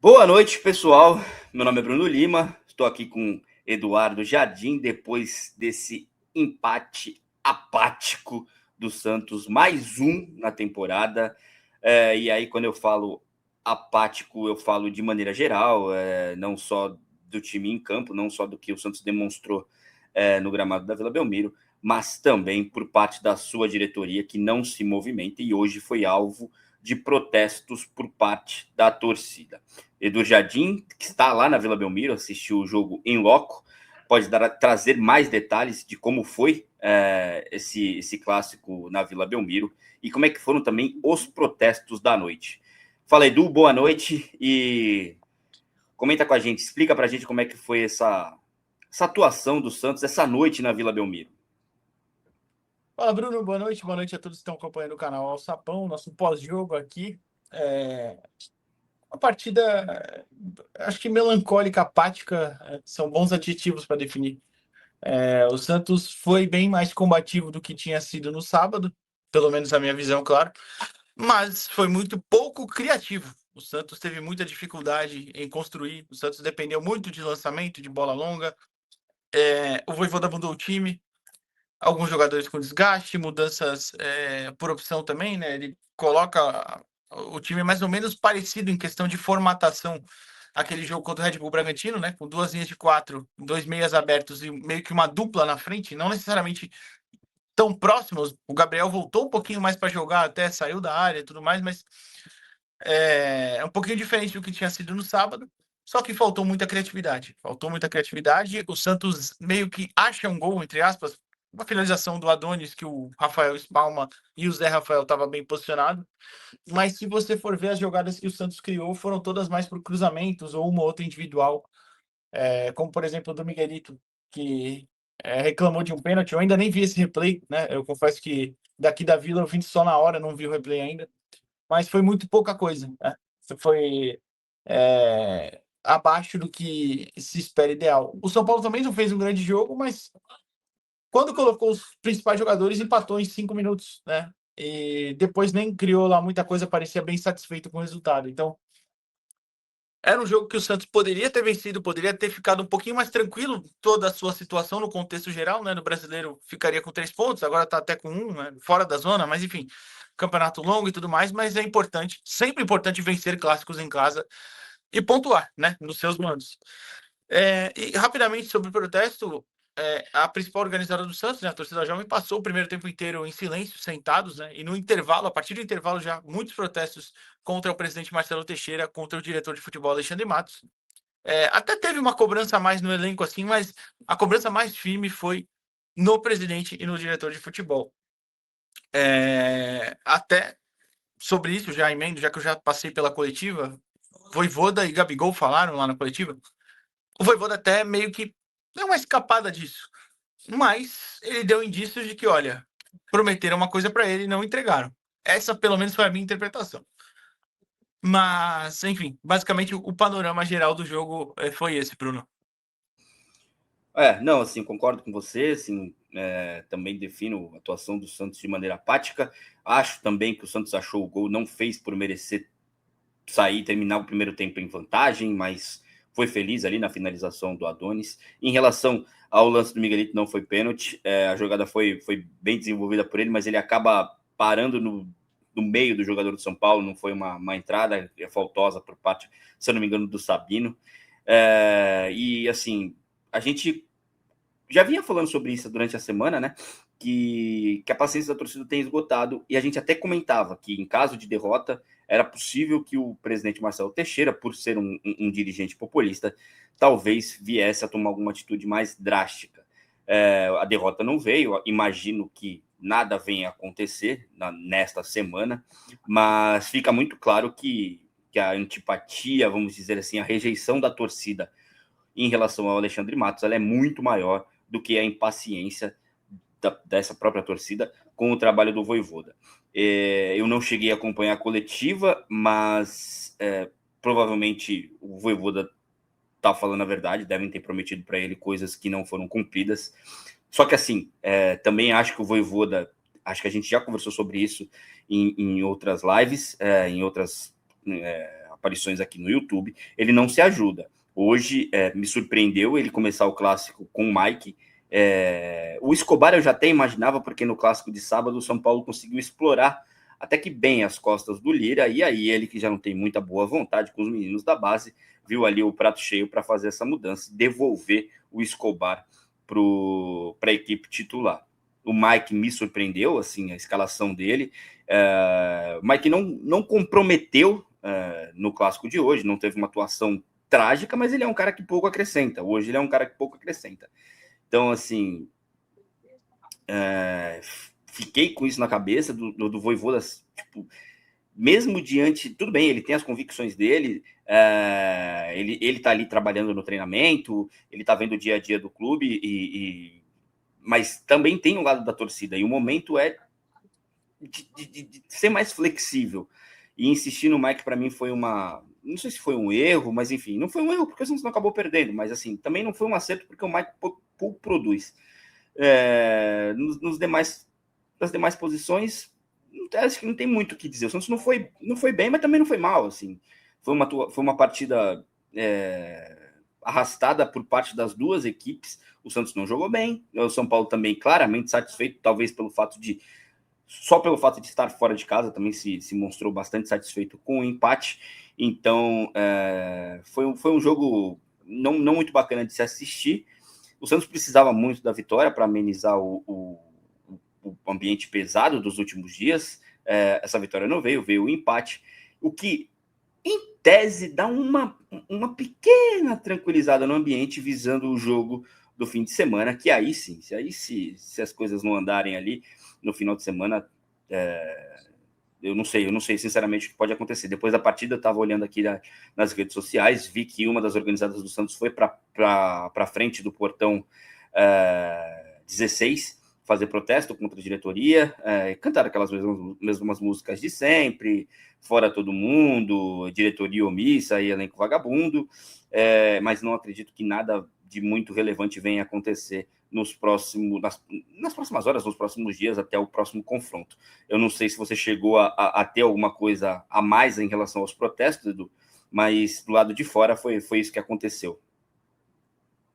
Boa noite, pessoal. Meu nome é Bruno Lima. Estou aqui com Eduardo Jardim depois desse empate apático do Santos, mais um na temporada. E aí, quando eu falo apático, eu falo de maneira geral, não só do time em campo, não só do que o Santos demonstrou no gramado da Vila Belmiro, mas também por parte da sua diretoria, que não se movimenta e hoje foi alvo de protestos por parte da torcida. Edu Jardim, que está lá na Vila Belmiro, assistiu o jogo em loco, pode trazer mais detalhes de como foi esse clássico na Vila Belmiro e como é que foram também os protestos da noite. Fala, Edu, boa noite e comenta com a gente, explica pra gente como é que foi essa atuação do Santos essa noite na Vila Belmiro. Fala, Bruno, boa noite a todos que estão acompanhando o canal Alçapão, nosso pós-jogo aqui. Uma partida, acho que melancólica, apática, são bons adjetivos para definir. O Santos foi bem mais combativo do que tinha sido no sábado, pelo menos a minha visão, claro, mas foi muito pouco criativo. O Santos teve muita dificuldade em construir, o Santos dependeu muito de lançamento, de bola longa. O Vojvoda mudou o time, alguns jogadores com desgaste, mudanças por opção também, né? Ele coloca o time mais ou menos parecido em questão de formatação. Aquele jogo contra o Red Bull Bragantino, né? Com duas linhas de quatro, dois meias abertos e meio que uma dupla na frente, não necessariamente tão próximos. O Gabriel voltou um pouquinho mais para jogar, até saiu da área e tudo mais, mas é um pouquinho diferente do que tinha sido no sábado. Só que faltou muita criatividade. Faltou muita criatividade. O Santos meio que acha um gol, entre aspas, uma finalização do Adonis, que o Rafael espalma e o Zé Rafael estava bem posicionado. Mas se você for ver as jogadas que o Santos criou, foram todas mais por cruzamentos ou uma outra individual. Como, por exemplo, do Miguelito, que reclamou de um pênalti. Eu ainda nem vi esse replay, né? Eu confesso que daqui da Vila eu vim só na hora, não vi o replay ainda. Mas foi muito pouca coisa, né? Foi abaixo do que se espera ideal. O São Paulo também não fez um grande jogo, mas quando colocou os principais jogadores, empatou em 5 minutos, né? E depois nem criou lá muita coisa, parecia bem satisfeito com o resultado. Então, era um jogo que o Santos poderia ter vencido, poderia ter ficado um pouquinho mais tranquilo, toda a sua situação no contexto geral, né? No brasileiro ficaria com 3 pontos, agora tá até com 1, né? Fora da zona, mas enfim, campeonato longo e tudo mais, mas é importante, sempre importante vencer clássicos em casa e pontuar, né? Nos seus mandos. E rapidamente sobre o protesto, a principal organizadora do Santos, né, a torcida jovem, passou o primeiro tempo inteiro em silêncio, sentados, né? E no intervalo, a partir do intervalo, já muitos protestos contra o presidente Marcelo Teixeira, contra o diretor de futebol Alexandre Matos. Até teve uma cobrança a mais no elenco, assim, mas a cobrança mais firme foi no presidente e no diretor de futebol. Até sobre isso, já emendo, já que eu já passei pela coletiva, Vojvoda e Gabigol falaram lá na coletiva. O Vojvoda até meio que deu uma escapada disso, mas ele deu indícios de que, olha, prometeram uma coisa para ele e não entregaram. Essa, pelo menos, foi a minha interpretação. Mas, enfim, basicamente o panorama geral do jogo foi esse, Bruno. Não, assim, concordo com você, assim, também defino a atuação do Santos de maneira apática. Acho também que o Santos achou o gol, não fez por merecer sair, terminar o primeiro tempo em vantagem, mas foi feliz ali na finalização do Adonis. Em relação ao lance do Miguelito, não foi pênalti, a jogada foi bem desenvolvida por ele, mas ele acaba parando no meio do jogador do São Paulo, não foi uma entrada faltosa por parte, se eu não me engano, do Sabino. E assim, a gente já vinha falando sobre isso durante a semana, né? Que a paciência da torcida tem esgotado, e a gente até comentava que, em caso de derrota, era possível que o presidente Marcelo Teixeira, por ser um dirigente populista, talvez viesse a tomar alguma atitude mais drástica. A derrota não veio, imagino que nada venha a acontecer nesta semana, mas fica muito claro que a antipatia, vamos dizer assim, a rejeição da torcida em relação ao Alexandre Matos, ela é muito maior do que a impaciência dessa própria torcida com o trabalho do Vojvoda. Eu não cheguei a acompanhar a coletiva, mas provavelmente o Vojvoda está falando a verdade, devem ter prometido para ele coisas que não foram cumpridas. Só que assim, também acho que o Vojvoda, acho que a gente já conversou sobre isso em outras lives, em outras aparições aqui no YouTube, ele não se ajuda. Hoje me surpreendeu ele começar o clássico com o Mike. O Escobar eu já até imaginava, porque no clássico de sábado o São Paulo conseguiu explorar até que bem as costas do Lira, e aí ele, que já não tem muita boa vontade com os meninos da base, viu ali o prato cheio para fazer essa mudança, devolver o Escobar para a equipe titular. O Mike me surpreendeu, assim, a escalação dele. O Mike não comprometeu no clássico de hoje, não teve uma atuação trágica, mas ele é um cara que pouco acrescenta. Hoje ele é um cara que pouco acrescenta. Então, assim, fiquei com isso na cabeça do Vojvoda, tipo, mesmo diante, tudo bem, ele tem as convicções dele, ele tá ali trabalhando no treinamento, ele tá vendo o dia a dia do clube, mas também tem um lado da torcida, e o momento é de ser mais flexível. E insistir no Mike, para mim, foi não sei se foi um erro, mas enfim, não foi um erro porque o Santos não acabou perdendo, mas assim, também não foi um acerto porque o Mike pouco produz. Nas demais posições, acho que não tem muito o que dizer. O Santos não foi bem, mas também não foi mal. Assim. Foi uma partida arrastada por parte das duas equipes. O Santos não jogou bem. O São Paulo também claramente satisfeito, talvez só pelo fato de estar fora de casa, também se mostrou bastante satisfeito com o empate. Então, foi um jogo não muito bacana de se assistir. O Santos precisava muito da vitória para amenizar o ambiente pesado dos últimos dias. Essa vitória não veio o empate, o que, em tese, dá uma pequena tranquilizada no ambiente, visando o jogo do fim de semana, que aí sim, se as coisas não andarem ali no final de semana, eu não sei sinceramente o que pode acontecer. Depois da partida, eu estava olhando aqui nas redes sociais, vi que uma das organizadas do Santos foi para frente do portão 16 fazer protesto contra a diretoria, cantar aquelas mesmas músicas de sempre, fora todo mundo, diretoria omissa e elenco vagabundo, mas não acredito que nada de muito relevante venha acontecer nas próximas horas, nos próximos dias, até o próximo confronto. Eu não sei se você chegou a ter alguma coisa a mais em relação aos protestos, Edu, mas do lado de fora foi isso que aconteceu.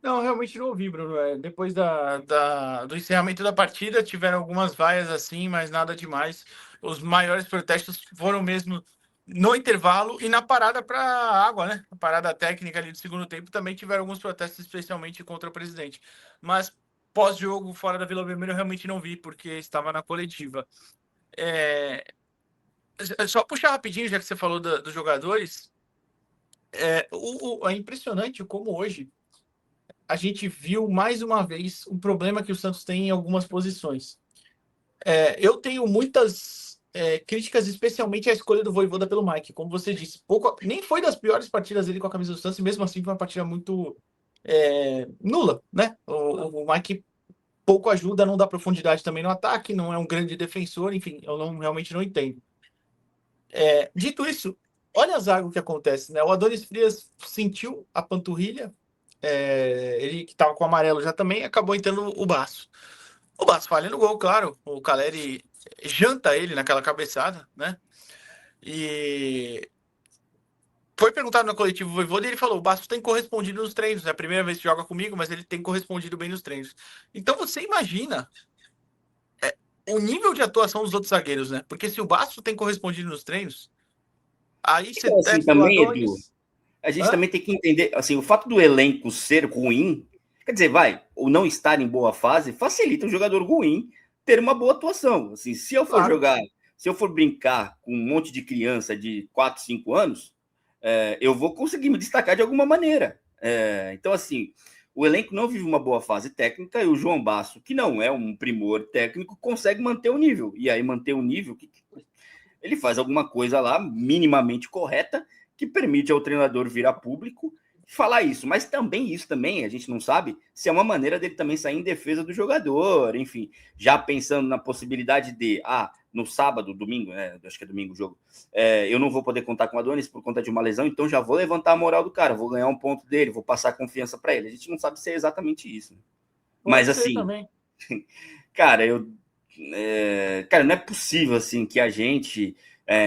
Não, realmente não ouvi, Bruno. Depois do encerramento da partida, tiveram algumas vaias assim, mas nada demais. Os maiores protestos foram mesmo no intervalo e na parada para água, né? A parada técnica ali do segundo tempo também tiveram alguns protestos, especialmente contra o presidente. Mas pós-jogo, fora da Vila Belmiro, eu realmente não vi, porque estava na coletiva. Só puxar rapidinho, já que você falou dos jogadores, é impressionante como hoje a gente viu mais uma vez um problema que o Santos tem em algumas posições. Eu tenho muitas críticas, especialmente à escolha do Vojvoda pelo Mike. Como você disse, nem foi das piores partidas dele com a camisa do Santos, e mesmo assim foi uma partida muito nula, né? O Mike pouco ajuda, não dá profundidade também no ataque, não é um grande defensor, enfim, eu realmente não entendo. Dito isso, olha a zaga o que acontece, né? O Adonis Frias sentiu a panturrilha, ele que estava com o amarelo já também, acabou entrando o Baço. O Baço falha no gol, claro. O Caleri janta ele naquela cabeçada, né? E foi perguntado no coletivo Vojvoda e ele falou: o Baço tem correspondido nos treinos. É a primeira vez que joga comigo, mas ele tem correspondido bem nos treinos. Então você imagina o nível de atuação dos outros zagueiros, né? Porque se o Baço tem correspondido nos treinos, aí você Então, assim, testa o também, Edu, Adonis. a gente também tem que entender, assim, o fato do elenco ser ruim, quer dizer, ou não estar em boa fase, facilita o jogador ruim ter uma boa atuação. Assim, se eu for Claro. jogar, se eu for brincar com um monte de criança de 4, 5 anos, eu vou conseguir me destacar de alguma maneira. Então, assim, o elenco não vive uma boa fase técnica e o João Basso, que não é um primor técnico, consegue manter o nível. E aí, manter o nível, ele faz alguma coisa lá minimamente correta que permite ao treinador vir a público falar isso. Mas também isso também a gente não sabe se é uma maneira dele também sair em defesa do jogador, enfim, já pensando na possibilidade de no sábado, domingo, acho que é domingo o jogo, eu não vou poder contar com o Adonis por conta de uma lesão, então já vou levantar a moral do cara, vou ganhar um ponto dele, vou passar confiança para ele. A gente não sabe se é exatamente isso. Mas Pode ser assim, também. cara, cara, não é possível assim que a gente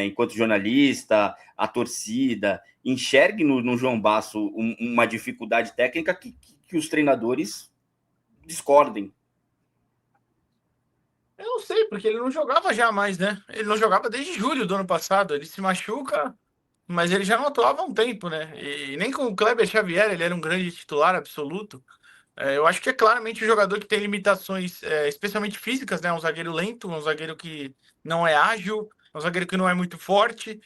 enquanto jornalista, a torcida, enxergue no João Basso uma dificuldade técnica que os treinadores discordem. Eu não sei, porque ele não jogava já mais, né? Ele não jogava desde julho do ano passado. Ele se machuca, mas ele já não atuava há um tempo, né? E nem com o Kleber Xavier ele era um grande titular absoluto. Eu acho que é claramente um jogador que tem limitações, especialmente físicas, né? Um zagueiro lento, um zagueiro que não é ágil, um zagueiro que não é muito forte.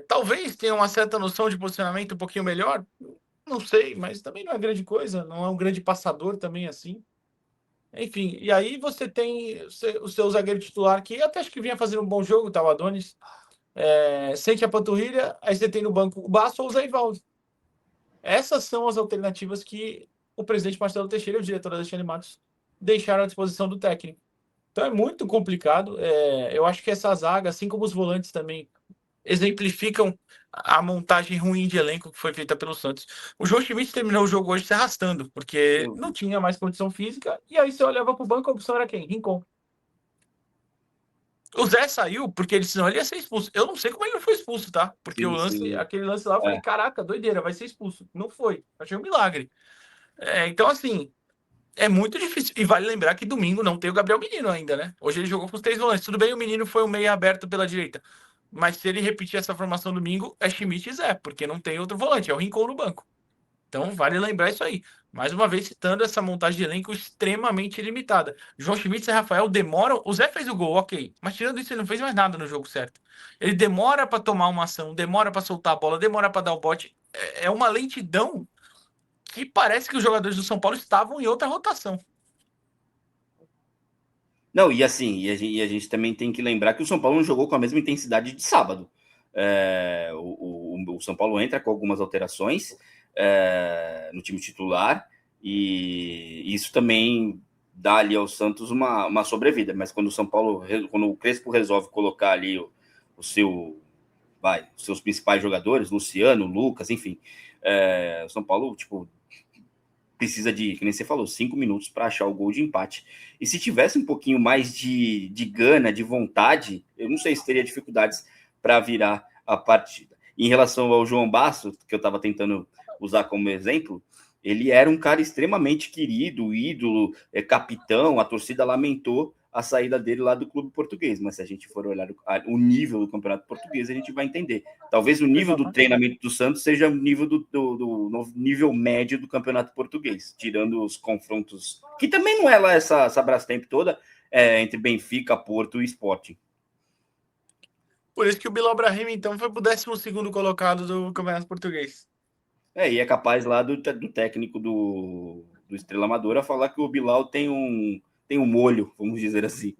Talvez tenha uma certa noção de posicionamento um pouquinho melhor, não sei, mas também não é grande coisa, não é um grande passador também assim. Enfim, e aí você tem o seu zagueiro titular, que até acho que vinha fazendo um bom jogo, tá? O Adonis. Sente a panturrilha, aí você tem no banco o Basso ou o Zé Ivaldo. Essas são as alternativas que o presidente Marcelo Teixeira e o diretor Alexandre Matos deixaram à disposição do técnico. Então é muito complicado. Eu acho que essa zaga, assim como os volantes também, exemplificam a montagem ruim de elenco que foi feita pelo Santos. O João Schmidt terminou o jogo hoje se arrastando, porque não tinha mais condição física, e aí você olhava para o banco, a opção era quem? Rincon. O Zé saiu porque ele, senão ele ia ser expulso. Eu não sei como ele não foi expulso, tá? Porque Sim, sim. aquele lance lá, eu falei, caraca, doideira, vai ser expulso. Não foi. Achei um milagre. Então, assim, é muito difícil. E vale lembrar que domingo não tem o Gabriel Menino ainda, né? Hoje ele jogou com os 3 volantes. Tudo bem, o Menino foi o meio aberto pela direita. Mas se ele repetir essa formação domingo, é Schmidt e Zé, porque não tem outro volante, é o Rincon no banco. Então vale lembrar isso aí. Mais uma vez citando essa montagem de elenco extremamente limitada. João Schmidt e Rafael demoram. O Zé fez o gol, ok. Mas tirando isso, ele não fez mais nada no jogo certo. Ele demora para tomar uma ação, demora para soltar a bola, demora para dar o bote. É uma lentidão que parece que os jogadores do São Paulo estavam em outra rotação. Não, e assim, a gente também tem que lembrar que o São Paulo não jogou com a mesma intensidade de sábado. O São Paulo entra com algumas alterações no time titular, e isso também dá ali ao Santos uma sobrevida. Mas quando o Crespo resolve colocar ali os seus principais jogadores, Luciano, Lucas, enfim, o São Paulo, tipo, precisa de, que nem você falou, 5 minutos para achar o gol de empate. E se tivesse um pouquinho mais de gana, de vontade, eu não sei se teria dificuldades para virar a partida. Em relação ao João Basso, que eu estava tentando usar como exemplo, ele era um cara extremamente querido, ídolo, capitão, a torcida lamentou a saída dele lá do clube português, mas se a gente for olhar o nível do campeonato português, a gente vai entender. Talvez o nível do treinamento do Santos seja o nível do nível médio do campeonato português, tirando os confrontos, que também não é lá essa Brastemp toda, entre Benfica, Porto e Sporting. Por isso que o Bilal Brahim, então, foi pro 12º colocado do campeonato português. E é capaz lá do técnico do Estrela Amadora falar que o Bilal tem um molho, vamos dizer assim.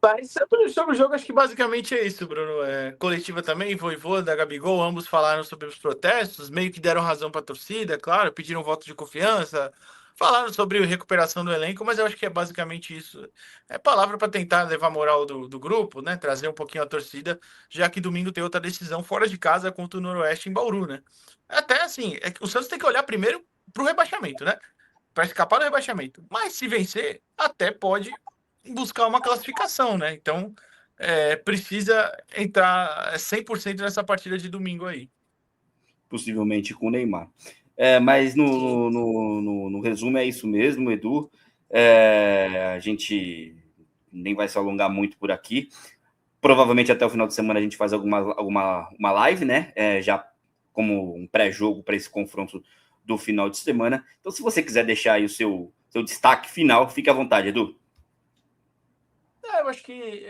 Mas sobre o jogo, acho que basicamente é isso, Bruno. Coletiva também, Vojvoda, Gabigol, ambos falaram sobre os protestos, meio que deram razão para a torcida, claro, pediram voto de confiança, falaram sobre a recuperação do elenco, mas eu acho que é basicamente isso. É palavra para tentar levar a moral do grupo, né? Trazer um pouquinho a torcida, já que domingo tem outra decisão fora de casa contra o Noroeste em Bauru, né? Até assim, o Santos tem que olhar primeiro para o rebaixamento, né? Para escapar do rebaixamento. Mas se vencer, até pode buscar uma classificação, né? Então, precisa entrar 100% nessa partida de domingo aí. Possivelmente com o Neymar. Mas no resumo é isso mesmo, Edu. A gente nem vai se alongar muito por aqui. Provavelmente até o final de semana a gente faz uma live, né? Já como um pré-jogo para esse confronto do final de semana. Então, se você quiser deixar aí o seu destaque final, fique à vontade, Edu. Eu acho que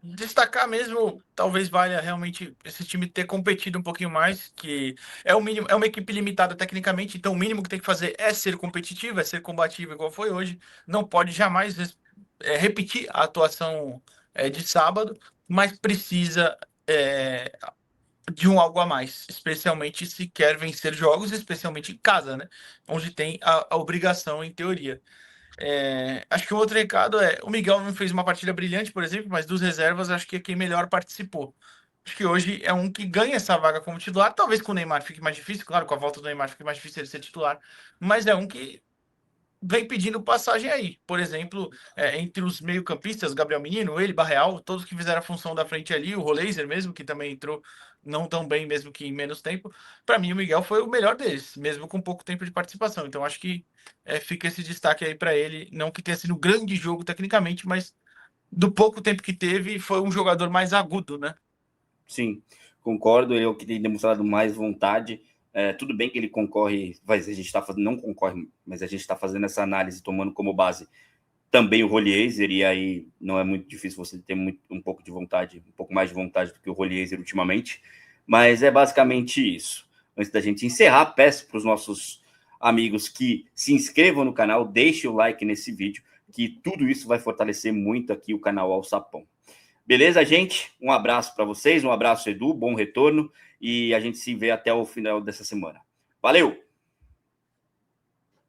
destacar mesmo, talvez valha realmente esse time ter competido um pouquinho mais, que é o mínimo, é uma equipe limitada tecnicamente, então o mínimo que tem que fazer é ser competitivo, é ser combativo igual foi hoje. Não pode jamais repetir a atuação de sábado, mas precisa de um algo a mais, especialmente se quer vencer jogos, especialmente em casa, né? Onde tem a obrigação, em teoria. Acho que o outro recado o Miguel não fez uma partida brilhante, por exemplo, mas dos reservas acho que é quem melhor participou. Acho que hoje é um que ganha essa vaga como titular, talvez com o Neymar fique mais difícil, claro, com a volta do Neymar fique mais difícil ele ser titular, mas é um que vem pedindo passagem aí. Por exemplo, entre os meio-campistas, Gabriel Menino, ele, Barreal, todos que fizeram a função da frente ali, o Roleiser mesmo, que também entrou não tão bem, mesmo que em menos tempo. Para mim, o Miguel foi o melhor deles, mesmo com pouco tempo de participação. Então, acho que fica esse destaque aí para ele. Não que tenha sido um grande jogo tecnicamente, mas do pouco tempo que teve, foi um jogador mais agudo, né? Sim, concordo. Ele é o que tem demonstrado mais vontade. Tudo bem que ele concorre, mas a gente está fazendo, não concorre, mas a gente está fazendo essa análise tomando como base também o Roliezer, e aí não é muito difícil você ter um pouco de vontade, um pouco mais de vontade do que o Roliezer ultimamente, mas é basicamente isso. Antes da gente encerrar, peço para os nossos amigos que se inscrevam no canal, deixem o like nesse vídeo, que tudo isso vai fortalecer muito aqui o canal Alçapão. Beleza, gente? Um abraço para vocês, um abraço, Edu, bom retorno, e a gente se vê até o final dessa semana. Valeu!